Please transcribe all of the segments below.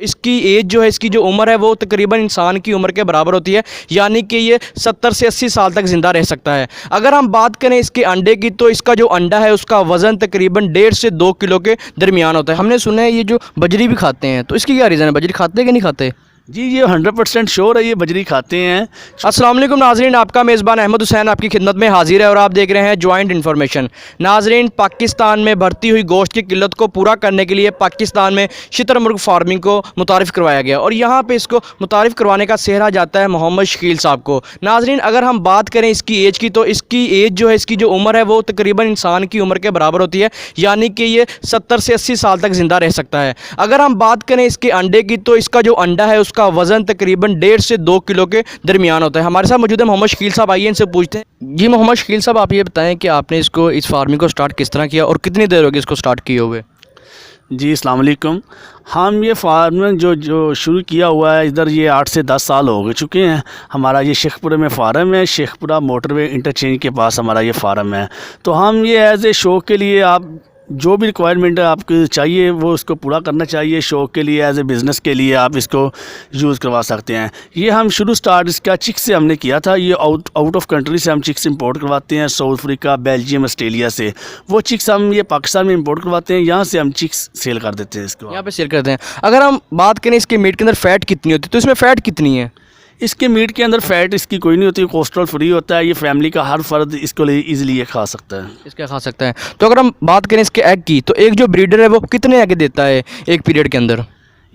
इसकी एज जो है, इसकी जो उम्र है वो तकरीबन इंसान की उम्र के बराबर होती है, यानी कि ये 70 से 80 साल तक ज़िंदा रह सकता है। अगर हम बात करें इसके अंडे की, तो इसका जो अंडा है उसका वज़न तकरीबन 1.5 से 2 किलो के दरमियान होता है। हमने सुना है ये जो बजरी भी खाते हैं, तो इसकी क्या रीज़न है, बजरी खाते हैं कि नहीं खाते? जी ये 100% श्योर है, ये बजरी खाते हैं। अस्सलाम वालेकुम नाजरीन, आपका मेज़बान अहमद हुसैन आपकी खिदमत में हाजिर है और आप देख रहे हैं जॉइंट इन्फॉर्मेशन। नाजरीन, पाकिस्तान में बढ़ती हुई गोश्त की किल्लत को पूरा करने के लिए पाकिस्तान में शुतुरमुर्ग फार्मिंग को मुतारिफ़ करवाया गया और यहाँ पे इसको मुतारिफ़ करवाने का सेहरा जाता है मोहम्मद शकील साहब को। नाजरीन, अगर हम बात करें इसकी एज की, तो इसकी एज जो है, इसकी जो उम्र है वो तकरीबन इंसान की उम्र के बराबर होती है, यानी कि ये 70 से 80 साल तक ज़िंदा रह सकता है। अगर हम बात करें इसके अंडे की, तो इसका जो अंडा है उसका वज़न तकरीबन 1.5 से 2 किलो के दरमियान होता है। हमारे साथ मौजूद है मोहम्मद शकील साहब, आइए इनसे पूछते हैं। जी मोहम्मद शकील साहब, आप ये बताएं कि आपने इसको, इस फार्मिंग को स्टार्ट किस तरह किया और कितनी देर होगी इसको स्टार्ट किए हुए? जी अस्सलाम वालेकुम। हम ये फार्मिंग जो शुरू किया हुआ है इधर, ये 8 से 10 साल हो चुके हैं। हमारा ये शेखपुरा में फार्म है, शेखपुरा मोटरवे इंटरचेंज के पास हमारा ये फार्म है। तो हम ये एज ए शौक़ के लिए, आप जो भी रिक्वायरमेंट आपको चाहिए वो इसको पूरा करना चाहिए। शौक़ के लिए, एज ए बिज़नेस के लिए आप इसको यूज़ करवा सकते हैं। ये हम स्टार्ट इसका चिक्स से हमने किया था। ये आउट ऑफ कंट्री से हम चिक्स इंपोर्ट करवाते हैं, साउथ अफ्रीका, बेल्जियम, ऑस्ट्रेलिया से। वो चिक्स हम ये पाकिस्तान में इंपोर्ट करवाते हैं, यहाँ से हम चिक्स सेल कर देते हैं, इसको यहाँ पे सेल करते हैं। अगर हम बात करें इसके मीट के अंदर फ़ैट कितनी होती है, तो इसमें फ़ैट कितनी है? इसके मीट के अंदर फ़ैट इसकी कोई नहीं होती, कोलेस्ट्रॉल फ्री होता है। ये फैमिली का हर फर्द इसको ईज़िली ये खा सकता है, इसका खा सकता है। तो अगर हम बात करें इसके एग की, तो एक जो ब्रीडर है वो कितने एग देता है एक पीरियड के अंदर?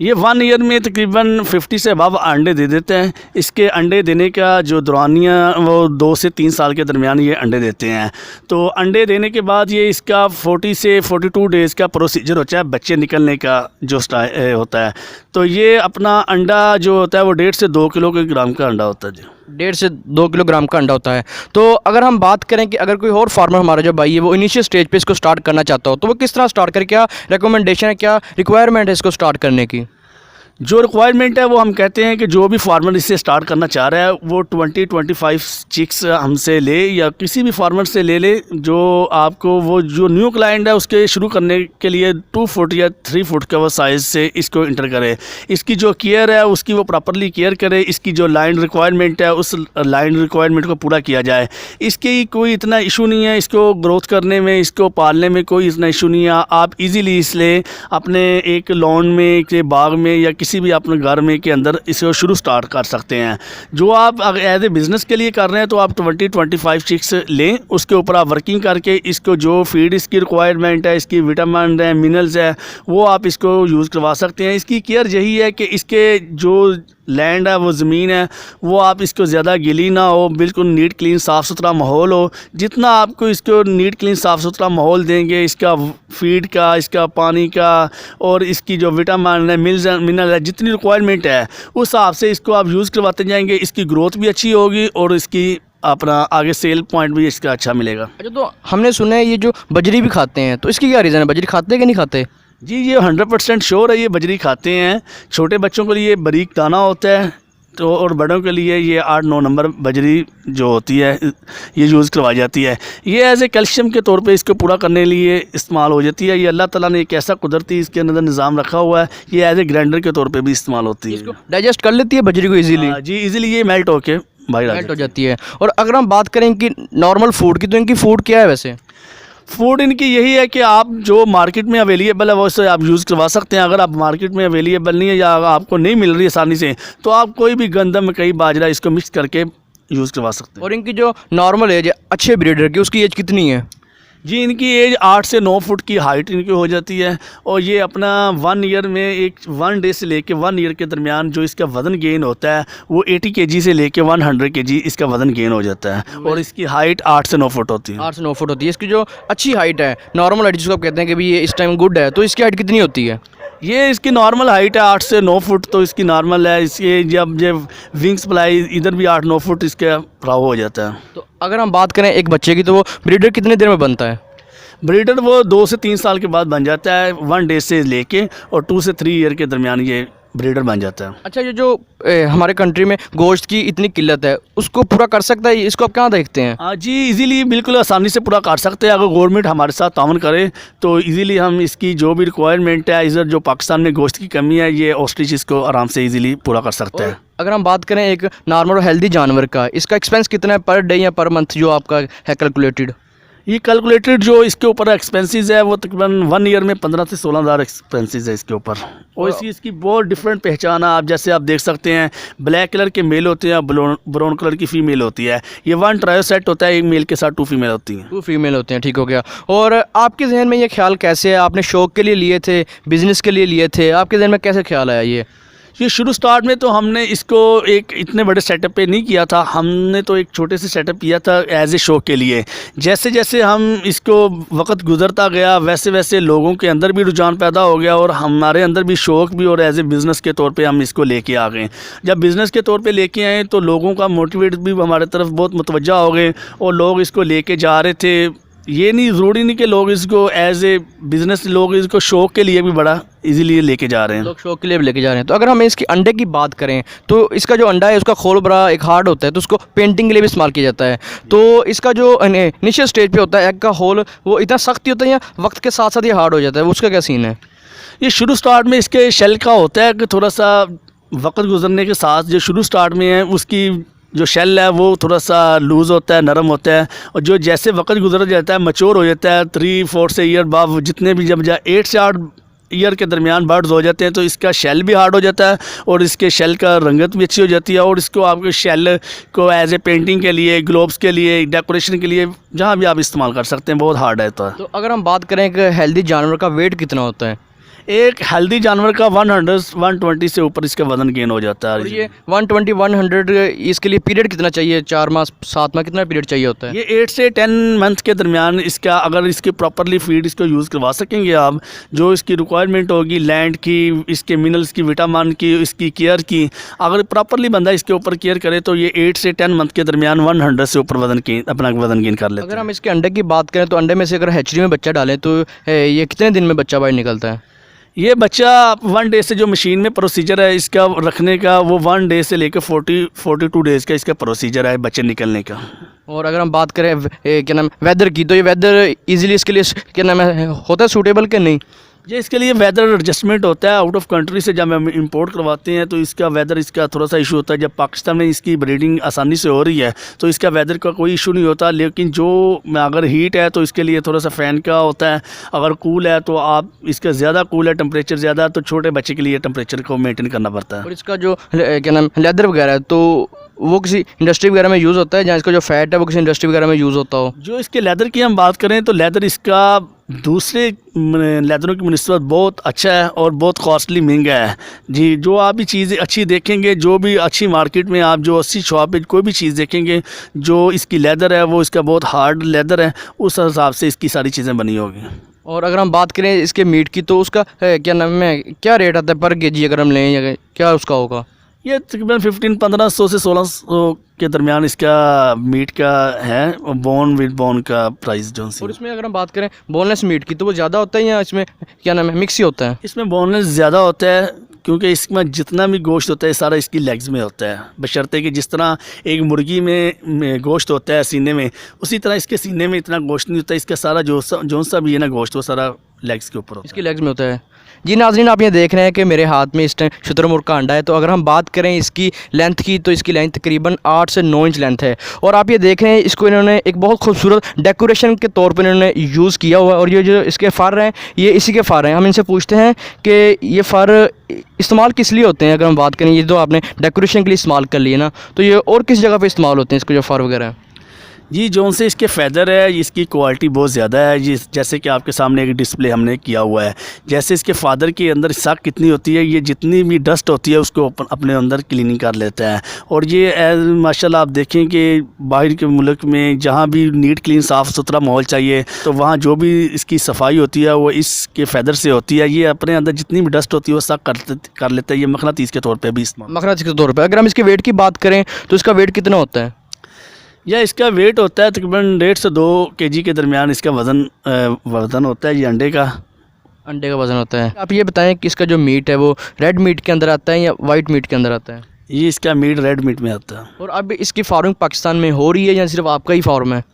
ये 1 ईयर में तकरीबन 50 से अबव अंडे दे देते हैं। इसके अंडे देने का जो दौरानिया वो 2 से 3 साल के दरमियान ये अंडे देते हैं। तो अंडे देने के बाद ये इसका 40 से 42 डेज़ का प्रोसीजर होता है बच्चे निकलने का जो होता है। तो ये अपना अंडा जो होता है वो 1.5 से 2 किलोग्राम का अंडा होता है जी। 1.5 से 2 किलोग्राम का अंडा होता है। तो अगर हम बात करें कि अगर कोई और फार्मर हमारा जो भाई है वो इनिशियल स्टेज पे इसको स्टार्ट करना चाहता हो, तो वो किस तरह स्टार्ट करे, क्या रिकमेंडेशन है, क्या रिक्वायरमेंट है इसको स्टार्ट करने की? जो रिक्वायरमेंट है वो हम कहते हैं कि जो भी फार्मर इससे स्टार्ट करना चाह रहा है वो 20-25 चिक्स हमसे ले या किसी भी फार्मर से ले जो आपको, वो जो न्यू क्लाइंट है उसके शुरू करने के लिए 2 फुट या 3 फुट का वो साइज़ से इसको इंटर करे। इसकी जो केयर है उसकी वो प्रॉपरली केयर करे। इसकी जो लाइन रिक्वायरमेंट है उस लाइन रिक्वायरमेंट को पूरा किया जाए। इसकी कोई इतना इशू नहीं है, इसको ग्रोथ करने में, इसको पालने में कोई इतना इशू नहीं है। आप इजीली इसलिए अपने एक लॉन में, के बाग में या किसी भी अपने घर में के अंदर इसको शुरू स्टार्ट कर सकते हैं। जो आप एज ए बिज़नेस के लिए कर रहे हैं तो आप 20-25 चिक्स लें, उसके ऊपर आप वर्किंग करके इसको जो फीड इसकी रिक्वायरमेंट है, इसकी विटामिन है, मिनरल्स है, वो आप इसको यूज़ करवा सकते हैं। इसकी केयर यही है कि इसके जो लैंड है, वो ज़मीन है, वो आप इसको ज़्यादा गीली ना हो, बिल्कुल नीट क्लीन साफ़ सुथरा माहौल हो। जितना आपको इसको नीट क्लीन साफ़ सुथरा माहौल देंगे, इसका फीड का, इसका पानी का और इसकी जो विटामिन है, मिनरल है, जितनी रिक्वायरमेंट है उस हिसाब से इसको आप यूज़ करवाते जाएंगे। इसकी ग्रोथ भी अच्छी होगी और इसकी अपना आगे सेल पॉइंट भी इसका अच्छा मिलेगा। अच्छा, तो हमने सुना है ये जो बजरी भी खाते हैं, तो इसकी क्या रीज़न है, बजरी खाते हैं कि नहीं खाते? जी ये 100% श्योर है, ये बजरी खाते हैं। छोटे बच्चों के लिए बारीक दाना होता है, तो और बड़ों के लिए ये 8-9 नंबर बजरी जो होती है ये यूज़ करवाई जाती है। ये एज ए कैल्शियम के तौर पे इसको पूरा करने लिए इस्तेमाल हो जाती है। ये अल्लाह ताला ने एक ऐसा कुदरती इसके अंदर निज़ाम रखा हुआ है, ये एज ए ग्राइंडर के तौर पे भी इस्तेमाल होती है। इसको डाइजेस्ट कर लेती है बजरी को इजीली? जी इजीली ये मेल्ट होके बाहर मेल्ट हो जाती है। और अगर हम बात करें कि नॉर्मल फूड की, तो इनकी फ़ूड क्या है वैसे? फूड इनकी यही है कि आप जो मार्केट में अवेलेबल है वो से आप यूज़ करवा सकते हैं। अगर आप मार्केट में अवेलेबल नहीं है या आपको नहीं मिल रही है आसानी से, तो आप कोई भी गंदम, कई बाजरा इसको मिक्स करके यूज़ करवा सकते हैं। और इनकी जो नॉर्मल एज है अच्छे ब्रीडर की, उसकी एज कितनी है? जी इनकी एज 8 से 9 फुट की हाइट इनकी हो जाती है और ये अपना 1 ईयर में 1 डे से लेके 1 ईयर के दरमियान जो इसका वज़न गेन होता है वो 80 kg से लेके 100 kg इसका वज़न गेन हो जाता है और इसकी हाइट 8 से 9 फुट होती है। 8 से 9 फुट होती है। इसकी जो अच्छी हाइट है, नॉर्मल हाइट जिसको आप कहते हैं कि भाई ये इस टाइम गुड है, तो इसकी हाइट कितनी होती है? ये इसकी नॉर्मल हाइट है 8 से 9 फुट, तो इसकी नॉर्मल है। इसके जब विंग सप्लाई इधर भी 8-9 फुट इसका फ्राव हो जाता है। तो अगर हम बात करें एक बच्चे की, तो वो ब्रीडर कितने देर में बनता है? ब्रीडर वो 2 से 3 साल के बाद बन जाता है, 1 डे से लेके और 2 से 3 ईयर के दरमियान ये ब्रीडर बन जाता है। अच्छा, ये जो हमारे कंट्री में गोश्त की इतनी किल्लत है, उसको पूरा कर सकता है? इसको आप कहाँ देखते हैं? हाँ जी, इजीली बिल्कुल आसानी से पूरा कर सकते हैं। अगर गवर्नमेंट हमारे साथ तावन करे तो इजीली हम इसकी जो भी रिक्वायरमेंट है, इधर जो पाकिस्तान में गोश्त की कमी है, ये ऑस्ट्रिच इसको आराम से इजीली पूरा कर सकता है। अगर हम बात करें एक नॉर्मल और हेल्दी जानवर का, इसका एक्सपेंस कितना है पर डे या पर मंथ जो आपका है कैलकुलेटेड? ये कैलकुलेटेड जो इसके ऊपर एक्सपेंसेस है वो तकरीबन 1 ईयर में 15 से 16 हज़ार एक्सपेंसेस है इसके ऊपर। और इसकी बहुत डिफरेंट पहचान है। आप जैसे आप देख सकते हैं, ब्लैक कलर के मेल होते हैं, ब्राउन कलर की फ़ीमेल होती है। ये 1 ट्रायो सेट होता है, एक मेल के साथ 2 फीमेल होती हैं। 2 फीमेल होते हैं, ठीक हो गया। और आपके जहन में ये ख्याल कैसे है? आपने शौक़ के लिए लिए थे, बिज़नेस के लिए लिए थे? आपके जहन में कैसे ख्याल आया ये शुरू स्टार्ट में तो हमने इसको एक इतने बड़े सेटअप पे नहीं किया था। हमने तो एक छोटे से सेटअप किया था एज ए शौक़ के लिए। जैसे जैसे हम इसको वक्त गुजरता गया, वैसे वैसे लोगों के अंदर भी रुझान पैदा हो गया और हमारे अंदर भी शौक़ भी, और एज ए बिज़नेस के तौर पे हम इसको लेके आ गए। जब बिज़नेस के तौर पे लेके आए तो लोगों का मोटिवेट भी हमारे तरफ बहुत मुतवज्जा हो गए और लोग इसको लेके जा रहे थे। ये नहीं ज़रूरी नहीं कि लोग इसको एज ए बिज़नेस, लोग इसको शौक़ के लिए भी बड़ा इजीली लेके जा रहे हैं। लोग शौक़ के लिए भी लेके जा रहे हैं। तो अगर हम इसके अंडे की बात करें तो इसका जो अंडा है उसका खोल बड़ा एक हार्ड होता है, तो उसको पेंटिंग के लिए भी इस्तेमाल किया जाता है। तो इसका जो इनिशियल स्टेज पे होता है एग का होल, वो इतना सख्त होता है या वक्त के साथ साथ ये हार्ड हो जाता है? उसका क्या सीन है? ये शुरू स्टार्ट में इसके शेल का होता है कि थोड़ा सा वक्त गुजरने के साथ जो शुरू स्टार्ट में है उसकी जो शेल है वो थोड़ा सा लूज़ होता है, नरम होता है। और जो जैसे वक्त गुजर जाता है, मैच्योर हो जाता है, 3-4 से ईयर बाद जितने भी जब 8 से 8 ईयर के दरमियान बर्ड्स हो जाते हैं तो इसका शेल भी हार्ड हो जाता है और इसके शेल का रंगत भी अच्छी हो जाती है। और इसको आपके शेल को एज ए पेंटिंग के लिए, ग्लोब्स के लिए, डेकोरेशन के लिए, जहाँ भी आप इस्तेमाल कर सकते हैं। बहुत हार्ड है। तो अगर हम बात करें कि हेल्दी जानवर का वेट कितना होता है? एक हेल्दी जानवर का 100-120 से ऊपर इसका वज़न गेन हो जाता है। और ये 120-100 इसके लिए पीरियड कितना चाहिए? 4 माह 7 माह कितना पीरियड चाहिए होता है? ये 8 से 10 मंथ के दरमियान इसका, अगर इसकी प्रॉपरली फीड इसको यूज़ करवा सकेंगे आप, जो इसकी रिक्वायरमेंट होगी लैंड की, इसके मिनरल्स की, विटामिन की, इसकी केयर की, अगर प्रॉपरली बंदा इसके ऊपर केयर करे तो ये 8 से 10 मंथ के दरमियान 100 से ऊपर अपना वज़न गेन कर लेते हैं। अगर हम इसके अंडे की बात करें तो अंडे में से अगर हैचरी में बच्चा डालें तो ये कितने दिन में बच्चा बाहर निकलता है? ये बच्चा 1 डे से, जो मशीन में प्रोसीजर है इसका रखने का, वो 1 डे से लेकर 42 डेज़ का इसका प्रोसीजर है बच्चे निकलने का। और अगर हम बात करें क्या नाम वेदर की, तो ये वेदर इजीली इसके लिए क्या नाम है होता है सूटेबल कि नहीं? ये इसके लिए वेदर एडजस्टमेंट होता है। आउट ऑफ कंट्री से जब हम इंपोर्ट करवाते हैं तो इसका वेदर, इसका थोड़ा सा इशू होता है। जब पाकिस्तान में इसकी ब्रीडिंग आसानी से हो रही है तो इसका वेदर का कोई इशू नहीं होता। लेकिन जो अगर हीट है तो इसके लिए थोड़ा सा फ़ैन का होता है। अगर कूल है तो आप इसका ज़्यादा कूल है, टेम्परेचर ज़्यादा, तो छोटे बच्चे के लिए टेम्परेचर को मेंटेन करना पड़ता है। और इसका जो क्या नाम लेदर वगैरह है तो वो किसी इंडस्ट्री वगैरह में यूज़ होता है, जहाँ इसका जो फैट है वो किसी इंडस्ट्री वगैरह में यूज़ होता हो? जो इसके लेदर की हम बात करें तो लेदर इसका दूसरे लेदरों की मुनिस्बत बहुत अच्छा है और बहुत कॉस्टली महंगा है जी। जो आप भी चीज़ें अच्छी देखेंगे, जो भी अच्छी मार्केट में आप जो 80 शॉप पे कोई भी चीज़ देखेंगे, जो इसकी लेदर है वो इसका बहुत हार्ड लेदर है, उस हिसाब से इसकी सारी चीज़ें बनी होगी। और अगर हम बात करें इसके मीट की तो उसका क्या नाम है, क्या रेट आता है पर केजी अगर हम लें, या क्या उसका होगा? ये तकरीबन 1500 से 1600 के दरमियान इसका मीट का है, बोन विद बोन का प्राइस जो सी। और इसमें अगर हम बात करें बोनलेस मीट की तो वो ज़्यादा होता है या इसमें क्या नाम है मिक्स ही होता है? इसमें बोनलेस ज़्यादा होता है क्योंकि इसमें जितना भी गोश्त होता है सारा इसकी लेग्स में होता है। बशर्ते कि जिस तरह एक मुर्गी में गोश्त होता है सीने में, उसी तरह इसके सीने में इतना गोश्त नहीं होता। इसका सारा जो सा भी है ना गोश्त, वो सारा लेग्स के ऊपर होता है, इसकी लेग्स में होता है। जी नाज़रीन, आप ये देख रहे हैं कि मेरे हाथ में इस टाइम शुतुरमुर्ग का अंडा है। तो अगर हम बात करें इसकी लेंथ की तो इसकी लेंथ तकरीबन 8 से 9 इंच लेंथ है। और आप ये देख रहे हैं इसको इन्होंने एक बहुत खूबसूरत डेकोरेशन के तौर पर इन्होंने यूज़ किया हुआ है। और ये जो इसके फ़र हैं ये इसी के फ़र हैं। हम इनसे पूछते हैं कि ये फ़र इस्तेमाल किस लिए होते हैं? अगर हम बात करें, ये तो आपने डेकोरेशन के लिए इस्तेमाल कर लिए ना, तो ये और किस जगह पर इस्तेमाल होते हैं इसके जो फ़र वगैरह हैं? जी, जो से इसके फ़ेदर है इसकी क्वालिटी बहुत ज़्यादा है। जैसे कि आपके सामने एक डिस्प्ले हमने किया हुआ है, जैसे इसके फादर के अंदर साख कितनी होती है, ये जितनी भी डस्ट होती है उसको अपने अंदर क्लीनिंग कर लेता है। और ये माशाल्लाह आप देखें कि बाहर के मुल्क में जहाँ भी नीट क्लीन साफ़ सुथरा माहौल चाहिए तो वहाँ जो भी इसकी सफाई होती है वो इसके फ़ेदर से होती है। ये अपने अंदर जितनी भी डस्ट होती है वो साख कर लेता है। ये मखनातीस के तौर पर भी इस्तेमाल, मखनातीस के तौर पर। अगर हम इसके वेट की बात करें तो इसका वेट कितना होता है? या इसका वेट होता है तकरीबन 1.5 से 2 kg के दरमियान इसका वज़न होता है ये अंडे का। अंडे का वज़न होता है। आप ये बताएं कि इसका जो मीट है वो रेड मीट के अंदर आता है या वाइट मीट के अंदर आता है? ये इसका मीट रेड मीट में आता है। और अब इसकी फार्मिंग पाकिस्तान में हो रही है या सिर्फ आपका ही फार्म है?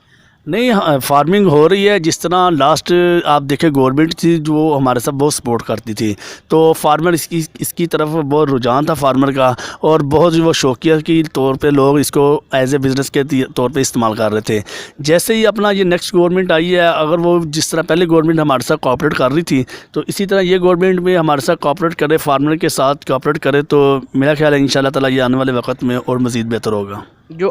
नहीं, हाँ, फार्मिंग हो रही है। जिस तरह लास्ट आप देखें गवर्नमेंट थी जो हमारे साथ बहुत सपोर्ट करती थी, तो फार्मर इसकी तरफ बहुत रुझान था फार्मर का, और बहुत वो शौकिया के तौर पे लोग इसको एज ए बिज़नेस के तौर पे इस्तेमाल कर रहे थे। जैसे ही अपना ये नेक्स्ट गवर्नमेंट आई है, अगर वो जिस तरह पहले गवर्नमेंट हमारे साथ कोऑपरेट कर रही थी, तो इसी तरह ये गवर्नमेंट में हमारे साथ कोऑपरेट करे, फार्मर के साथ कोऑपरेट करे, तो मेरा ख्याल है इंशाल्लाह ताला ये आने वाले वक्त में और मज़ीद बेहतर होगा। जो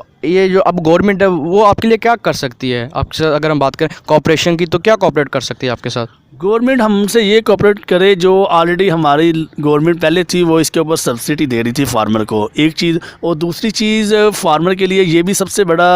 अब गवर्नमेंट है वो आपके लिए क्या कर सकती है? आपके साथ अगर हम बात करें कोऑपरेशन की, तो क्या कोऑपरेट कर सकती है आपके साथ? गवर्नमेंट हमसे ये कोऑपरेट करे, जो ऑलरेडी हमारी गवर्नमेंट पहले थी वो इसके ऊपर सब्सिडी दे रही थी फार्मर को, एक चीज़। और दूसरी चीज़, फार्मर के लिए ये भी सबसे बड़ा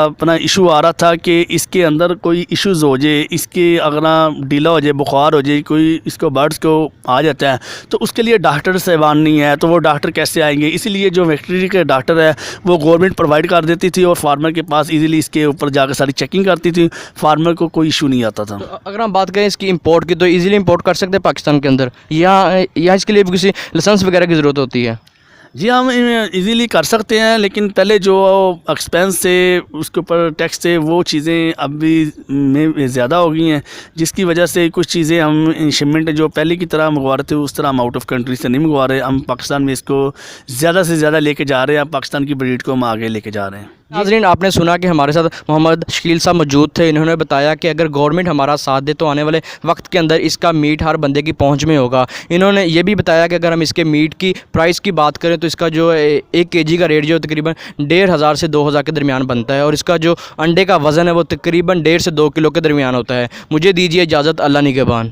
अपना इशू आ रहा था कि इसके अंदर कोई इश्यूज़ हो जाए, इसके अगर ढीला हो जाए, बुखार हो जाए, कोई इसको बर्ड्स को आ जाता है, तो उसके लिए डॉक्टर साहिबान नहीं है, तो वो डॉक्टर कैसे आएंगे? इसीलिए जो वेटरनरी के डॉक्टर है वो गवर्नमेंट प्रोवाइड कर देती थी, और फार्मर के पास इजीली इसके ऊपर जाकर सारी चेकिंग करती थी, फार्मर को कोई इशू नहीं आता था। तो अगर हम बात करें इसकी इंपोर्ट की, तो इजीली इंपोर्ट कर सकते हैं पाकिस्तान के अंदर, या इसके लिए भी किसी लाइसेंस वगैरह की ज़रूरत होती है? जी, हम इजीली कर सकते हैं, लेकिन पहले जो एक्सपेंस थे उसके ऊपर टैक्स थे, वो चीज़ें अभी में ज़्यादा हो गई हैं, जिसकी वजह से कुछ चीज़ें हम शिपमेंट जो पहले की तरह मंगवा रहे थे उस तरह हम आउट ऑफ कंट्री से नहीं मंगवा रहे। हम पाकिस्तान में इसको ज़्यादा से ज़्यादा लेके जा रहे हैं, पाकिस्तान की ब्रीड को हम आगे लेके जा रहे हैं। नाज़रीन, आपने सुना कि हमारे साथ मोहम्मद शकील साहब मौजूद थे। इन्होंने बताया कि अगर गवर्नमेंट हमारा साथ दे तो आने वाले वक्त के अंदर इसका मीट हर बंदे की पहुंच में होगा। इन्होंने ये भी बताया कि अगर हम इसके मीट की प्राइस की बात करें तो इसका जो 1 kg का रेट जो तकरीबन 1500 से 2000 के दरमियान बनता है, और इसका जो अंडे का वज़न है वो तकरीबन 1.5 से 2 किलो के दरमियान होता है। मुझे दीजिए इजाज़त, अल्लाह निगहबान।